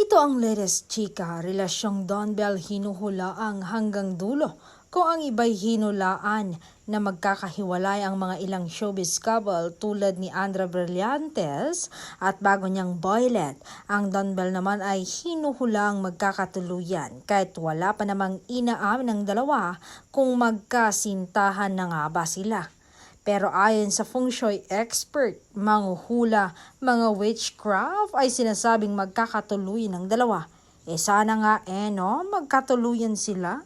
Ito ang latest chika, relasyong Don Bell hinuhulaang hanggang dulo. Kung ang iba'y hinulaan na magkakahiwalay ang mga ilang showbiz couple tulad ni Andra Brillantes at bago niyang Boylet, ang Don Bell naman ay hinuhulaang magkakatuluyan kahit wala pa namang inaamin ng dalawa kung magkasintahan na nga ba sila. Pero ayon sa feng shui expert, manghuhula, mga witchcraft ay sinasabing magkakatuluyan ng dalawa. Sana nga no, magkatuluyan sila.